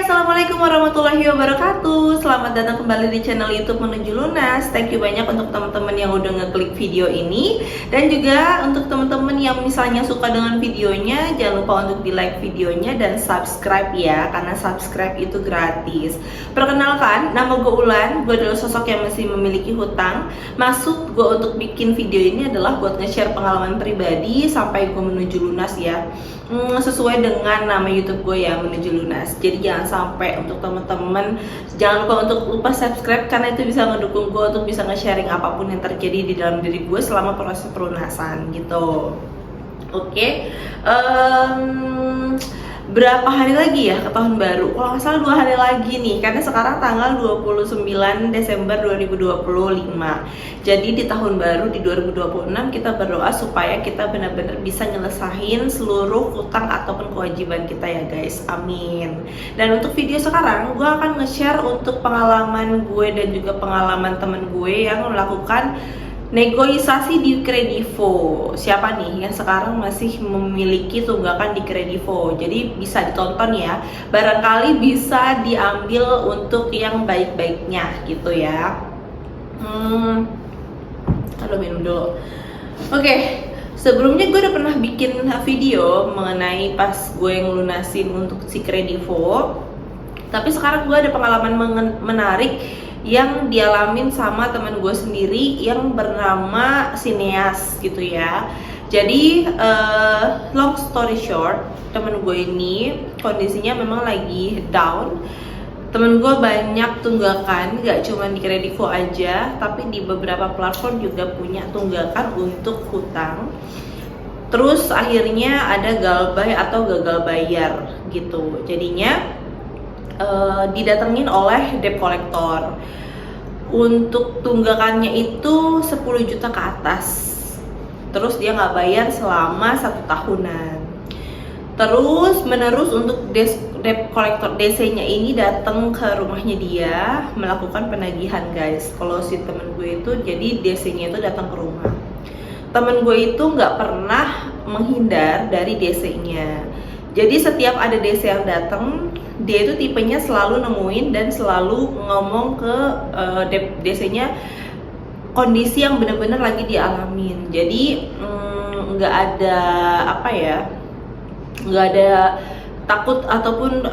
Assalamualaikum warahmatullahi wabarakatuh. Selamat datang kembali di channel YouTube Menuju Lunas. Thank you banyak untuk teman-teman yang udah ngeklik video ini. Dan juga untuk teman-teman yang misalnya suka dengan videonya, jangan lupa untuk di-like videonya dan subscribe ya, karena subscribe itu gratis. Perkenalkan, nama gue Ulan. Gue adalah sosok yang masih memiliki hutang. Maksud gue untuk bikin video ini adalah buat nge-share pengalaman pribadi sampai gue menuju lunas ya. Sesuai dengan nama YouTube gue ya, Menuju Lunas. Jadi jangan sampai untuk teman-teman, jangan lupa untuk subscribe, karena itu bisa ngedukung gue untuk bisa nge-sharing apapun yang terjadi di dalam diri gue selama proses pelunasan gitu. Oke. Berapa hari lagi ya ke tahun baru? Kalau nggak salah 2 hari lagi nih, karena sekarang tanggal 29 Desember 2025. Jadi di tahun baru di 2026 kita berdoa supaya kita benar-benar bisa nyelesain seluruh hutang ataupun kewajiban kita ya guys, amin. Dan untuk video sekarang gue akan nge-share untuk pengalaman gue dan juga pengalaman temen gue yang melakukan negosiasi di Kredivo. Siapa nih yang sekarang masih memiliki tunggakan di Kredivo? Jadi bisa ditonton ya. Barangkali bisa diambil untuk yang baik-baiknya gitu ya. Aduh, minum dulu. Oke. Sebelumnya gue udah pernah bikin video mengenai pas gue ngelunasin untuk si Kredivo. Tapi sekarang gue ada pengalaman menarik yang dialamin sama teman gue sendiri yang bernama Sineas gitu ya. Jadi long story short, teman gue ini kondisinya memang lagi down. Temen gue banyak tunggakan, gak cuma di Kredivo aja, tapi di beberapa platform juga punya tunggakan untuk hutang. Terus akhirnya ada galbay atau gagal bayar gitu. Jadinya didatengin oleh debt collector. Untuk tunggakannya itu 10 juta ke atas. Terus dia nggak bayar selama 1 tahunan. Terus menerus untuk debt collector DC-nya ini datang ke rumahnya dia melakukan penagihan guys. Kalau si temen gue itu jadi DC-nya itu datang ke rumah. Temen gue itu nggak pernah menghindar dari DC-nya. Jadi setiap ada DC yang datang, dia itu tipenya selalu nemuin dan selalu ngomong ke DC-nya kondisi yang benar-benar lagi dialamin. Jadi nggak ada apa ya, nggak ada takut ataupun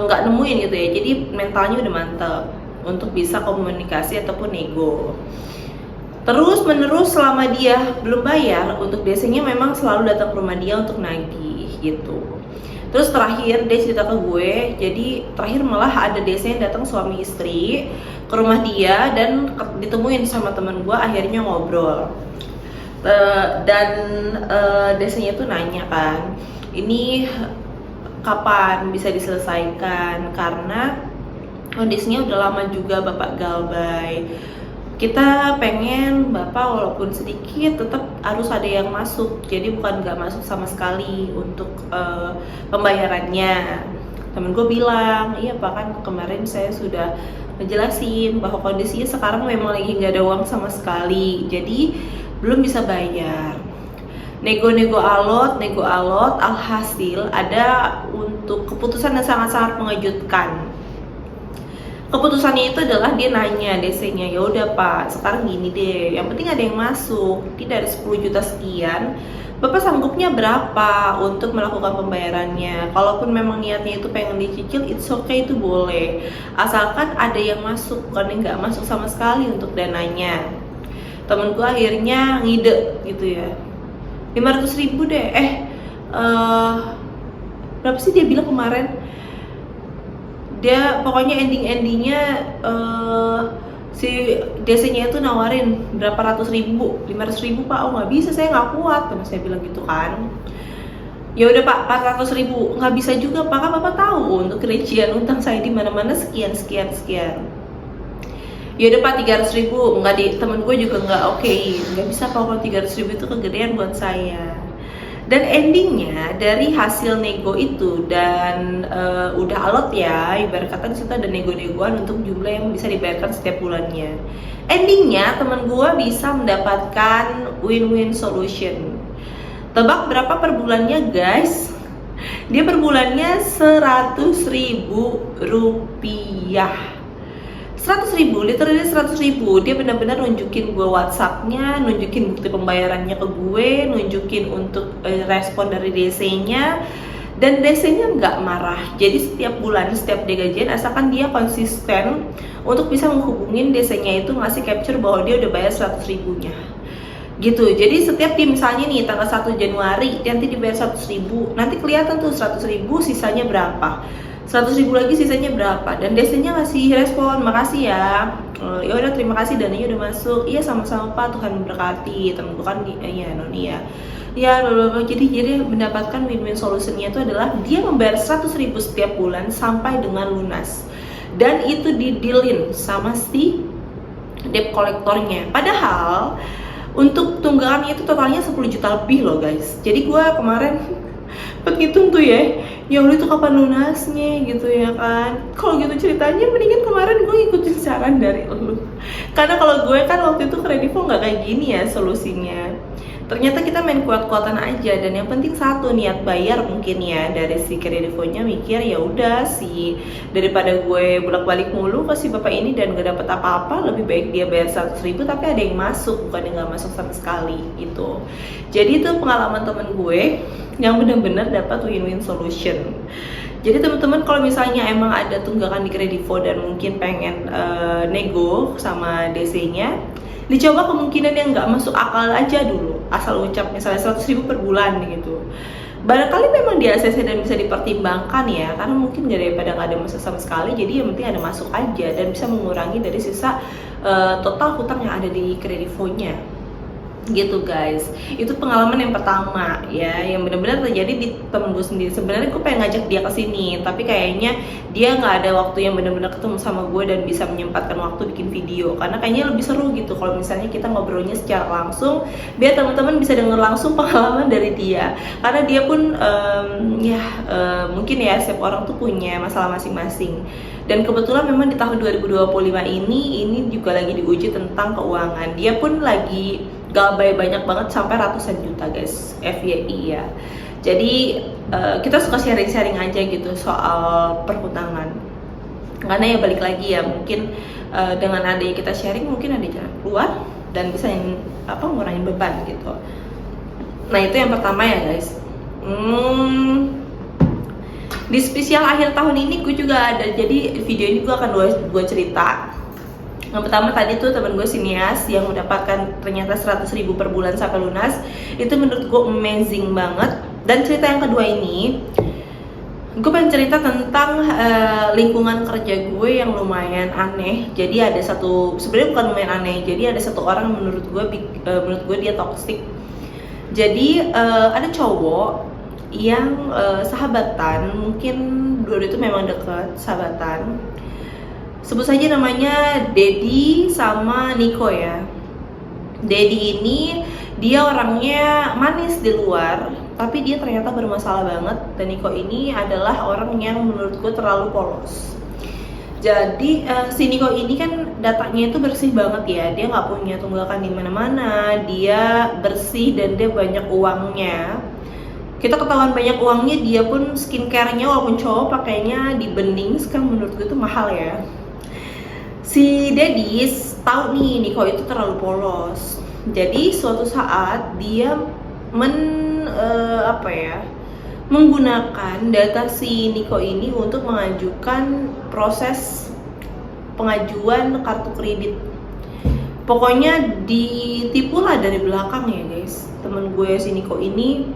nggak nemuin gitu ya. Jadi mentalnya udah mantap untuk bisa komunikasi ataupun nego. Terus menerus selama dia belum bayar, untuk DC-nya memang selalu datang ke rumah dia untuk nagih gitu. Terus terakhir dia cerita ke gue, jadi terakhir malah ada DC yang datang suami istri ke rumah dia dan ditemuin sama temen gue, akhirnya ngobrol. Dan DC-nya tuh nanya kan, ini kapan bisa diselesaikan, karena kondisinya udah lama juga bapak galbay. Kita pengen bapak walaupun sedikit tetap harus ada yang masuk, jadi bukan nggak masuk sama sekali untuk pembayarannya. Temen gue bilang, iya pak, kan kemarin saya sudah ngejelasin bahwa kondisinya sekarang memang lagi nggak ada uang sama sekali, jadi belum bisa bayar. Nego alot, alhasil ada untuk keputusan yang sangat-sangat mengejutkan. Keputusannya itu adalah dia nanya DC-nya, ya udah pak, sekarang gini deh, yang penting ada yang masuk. Tidak ada 10 juta sekian, bapak sanggupnya berapa untuk melakukan pembayarannya? Kalaupun memang niatnya itu pengen dicicil, it's okay, itu boleh, asalkan ada yang masuk, bukan yang nggak masuk sama sekali untuk dananya. Temen gue akhirnya ngide gitu ya, 500.000 deh. Berapa sih dia bilang kemarin? Dia pokoknya endingnya si DC-nya itu nawarin berapa ratus ribu, 500.000 pak. Oh nggak bisa, saya nggak kuat, teman saya bilang gitu kan. Ya udah pak, 400.000 nggak bisa juga pak, kan bapak tahu untuk rincian utang saya di mana-mana sekian. Ya udah pak, 300.000. Nggak, di temen gue juga nggak oke, nggak bisa pak, kalau 300.000 itu kegedean buat saya. Dan endingnya dari hasil nego itu dan udah alot ya, ibarat kata disitu ada nego-negoan untuk jumlah yang bisa dibayarkan setiap bulannya. Endingnya teman gue bisa mendapatkan win-win solution. Tebak berapa per bulannya guys? Dia per bulannya 100.000 rupiah. 100.000, literally 100.000. Dia benar-benar nunjukin gue WhatsApp-nya, nunjukin bukti pembayarannya ke gue, nunjukin untuk respon dari DC-nya. Dan DC-nya nggak marah. Jadi setiap bulan, setiap dia gajian, asalkan dia konsisten untuk bisa menghubungin DC-nya itu ngasih capture bahwa dia udah bayar 100.000-nya. Gitu. Jadi setiap dia misalnya nih tanggal 1 Januari nanti dibayar 100.000, nanti kelihatan tuh 100.000 sisanya berapa, 100.000 lagi sisanya berapa, dan DC-nya ngasih respon, makasih ya, ya udah terima kasih, dananya udah masuk, iya sama-sama Pak, Tuhan memberkati, temen gue kan ya Noni ya lalu. Jadi mendapatkan win-win solutionnya itu adalah dia membayar 100.000 setiap bulan sampai dengan lunas, dan itu didealin sama si debt kolektornya. Padahal untuk tunggakannya itu totalnya 10 juta lebih loh guys. Jadi gue kemarin ngitung tuh ya udah itu kapan lunasnya gitu ya kan. Kalau gitu ceritanya mendingan kemarin gue ngikutin saran dari lu. Karena kalau gue kan waktu itu Kredivo nggak kayak gini ya solusinya. Ternyata kita main kuat-kuatan aja, dan yang penting satu, niat bayar mungkin ya dari si Kredivonya mikir ya udah sih, daripada gue bolak-balik mulu ke si bapak ini dan gak dapet apa-apa, lebih baik dia bayar 100.000 tapi ada yang masuk, bukan yang gak masuk sama sekali gitu. Jadi itu pengalaman temen gue yang benar-benar dapat win-win solution. Jadi teman-teman kalau misalnya emang ada tunggakan di Kredivo dan mungkin pengen nego sama DC-nya, dicoba kemungkinan yang nggak masuk akal aja dulu, asal ucap misalnya 100.000 per bulan gitu. Barangkali memang di ACC dan bisa dipertimbangkan ya, karena mungkin daripada nggak ada masuk sama sekali, jadi yang penting ada masuk aja dan bisa mengurangi dari sisa total hutang yang ada di Kredivonya. Gitu guys, itu pengalaman yang pertama ya, yang benar-benar terjadi di temen gue sendiri. Sebenarnya gue pengen ngajak dia ke sini, tapi kayaknya dia nggak ada waktu yang benar-benar ketemu sama gue dan bisa menyempatkan waktu bikin video, karena kayaknya lebih seru gitu kalau misalnya kita ngobrolnya secara langsung, biar teman-teman bisa denger langsung pengalaman dari dia, karena dia pun mungkin ya setiap orang tuh punya masalah masing-masing. Dan kebetulan memang di tahun 2025 ini juga lagi diuji tentang keuangan. Dia pun lagi galbay banyak banget sampai ratusan juta guys, FYI ya. Jadi kita suka sharing-sharing aja gitu soal perhutangan. Karena ya balik lagi ya, mungkin dengan adanya kita sharing mungkin ada jalan keluar dan bisa ngurangin beban gitu. Nah itu yang pertama ya guys. Di spesial akhir tahun ini gue juga ada, jadi video ini gue akan gue cerita. Yang pertama tadi tuh temen gue sinias yang mendapatkan ternyata 100.000 per bulan sampai lunas. Itu menurut gue amazing banget. Dan cerita yang kedua ini, gue pengen cerita tentang lingkungan kerja gue yang lumayan aneh. Jadi ada sebenarnya bukan lumayan aneh, jadi ada satu orang menurut gue dia toxic. Jadi ada cowok yang sahabatan, mungkin dulu itu memang deket sahabatan. Sebut saja namanya Dedi sama Niko ya. Dedi ini dia orangnya manis di luar, tapi dia ternyata bermasalah banget. Dan Niko ini adalah orang yang menurut gue terlalu polos. Jadi si Niko ini kan datanya itu bersih banget ya. Dia nggak punya tunggakan di mana-mana. Dia bersih dan dia banyak uangnya. Kita ketahuan banyak uangnya, dia pun skincare-nya walaupun cowok pakainya di bening, sekarang menurut gue itu mahal ya. Si Dedi tahu nih Niko itu terlalu polos. Jadi suatu saat dia menggunakan data si Niko ini untuk mengajukan proses pengajuan kartu kredit. Pokoknya ditipulah dari belakang ya guys. Temen gue si Niko ini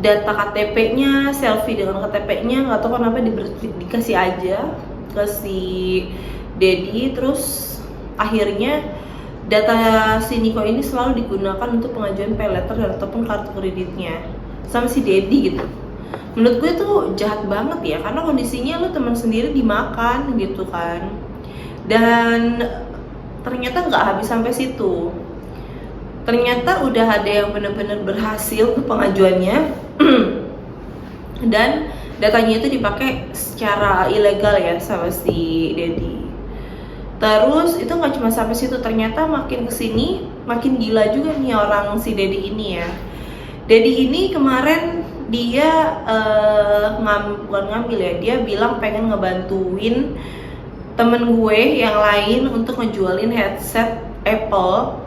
data KTP-nya, selfie dengan KTP-nya, nggak tahu kenapa dikasih aja ke si Dedi. Terus akhirnya data si Niko ini selalu digunakan untuk pengajuan pay letter ataupun kartu kreditnya sama si Dedi gitu. Menurut gue tuh jahat banget ya, karena kondisinya lu teman sendiri dimakan gitu kan. Dan ternyata nggak habis sampai situ. Ternyata udah ada yang benar-benar berhasil ke pengajuannya dan datanya itu dipakai secara ilegal ya sama si Dedi. Terus itu nggak cuma sampai situ, ternyata makin kesini makin gila juga nih orang si Dedi ini ya. Dedi ini kemarin dia bukan ngambil ya, dia bilang pengen ngebantuin temen gue yang lain untuk ngejualin headset Apple.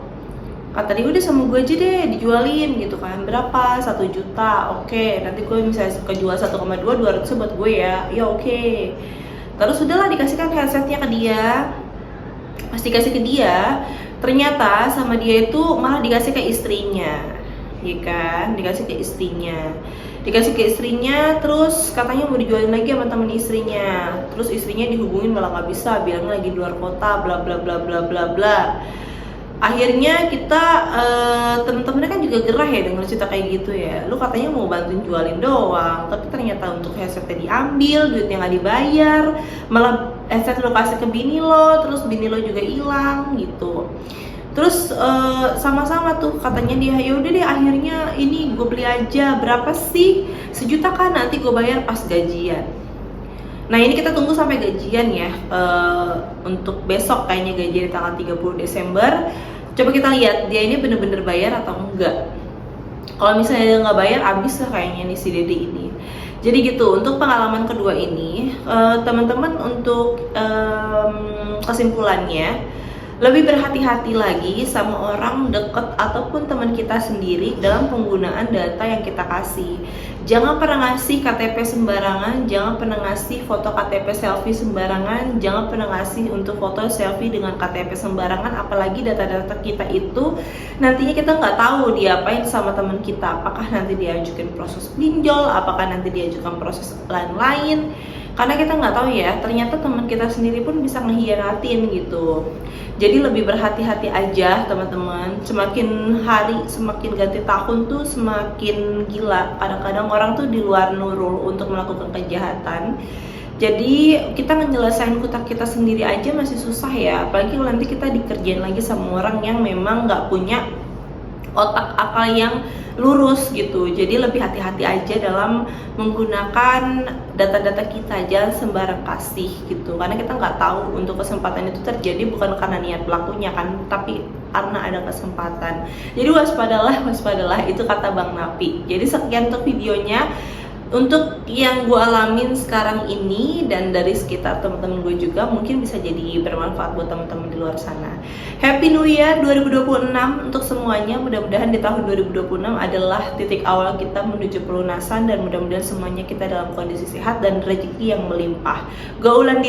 Kata dia udah sama gue aja deh dijualin gitu kan, berapa, 1 juta, oke, nanti gue misalnya kejual 1,2, 200 buat gue ya oke. Terus udahlah dikasihkan headsetnya ke dia. Pas dikasih ke dia, ternyata sama dia itu malah dikasih ke istrinya, ya kan, dikasih ke istrinya, terus katanya mau dijualin lagi sama temen istrinya, terus istrinya dihubungin malah nggak bisa, bilangnya lagi di luar kota, bla bla bla bla bla bla. Akhirnya kita temen-temennya kan juga gerah ya denger cerita kayak gitu ya. Lu katanya mau bantuin jualin doang, tapi ternyata untuk headsetnya diambil, duitnya nggak dibayar, malah headset lo kasih ke bini lo, terus bini lo juga hilang gitu. Terus sama-sama tuh katanya dia, ya udah deh akhirnya ini gue beli aja, berapa sih, 1 juta kan, nanti gue bayar pas gajian. Nah ini kita tunggu sampai gajian ya, untuk besok kayaknya gajian di tanggal 30 Desember. Coba kita lihat dia ini bener-bener bayar atau enggak. Kalau misalnya dia nggak bayar, abis lah kayaknya nih si Dede ini. Jadi gitu, untuk pengalaman kedua ini, teman-teman untuk kesimpulannya, lebih berhati-hati lagi sama orang deket ataupun teman kita sendiri dalam penggunaan data yang kita kasih. Jangan pernah ngasih KTP sembarangan, jangan pernah ngasih foto KTP selfie sembarangan, jangan pernah ngasih untuk foto selfie dengan KTP sembarangan, apalagi data-data kita itu nantinya kita nggak tahu diapain sama teman kita, apakah nanti diajukan proses pinjol, apakah nanti diajukan proses lain-lain. Karena kita nggak tahu ya, ternyata teman kita sendiri pun bisa ngehianatin gitu. Jadi lebih berhati-hati aja teman-teman. Semakin hari, semakin ganti tahun tuh semakin gila. Kadang-kadang orang tuh di luar nurul untuk melakukan kejahatan. Jadi kita ngejelasin hutang kita sendiri aja masih susah ya. Apalagi kalau nanti kita dikerjain lagi sama orang yang memang nggak punya otak akal yang lurus gitu. Jadi lebih hati-hati aja dalam menggunakan data-data kita, jangan sembarang kasih gitu, karena kita nggak tahu untuk kesempatan itu terjadi bukan karena niat pelakunya kan, tapi karena ada kesempatan. Jadi waspadalah itu kata Bang Napi. Jadi sekian untuk videonya, untuk yang gue alamin sekarang ini dan dari sekitar teman-teman gue juga mungkin bisa jadi bermanfaat buat teman-teman di luar sana. Happy New Year 2026 untuk semuanya. Mudah-mudahan di tahun 2026 adalah titik awal kita menuju pelunasan, dan mudah-mudahan semuanya kita dalam kondisi sehat dan rezeki yang melimpah. Gue ulan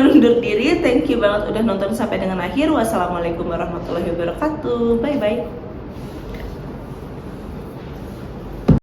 undur diri. Thank you banget udah nonton sampai dengan akhir. Wassalamualaikum warahmatullahi wabarakatuh. Bye bye.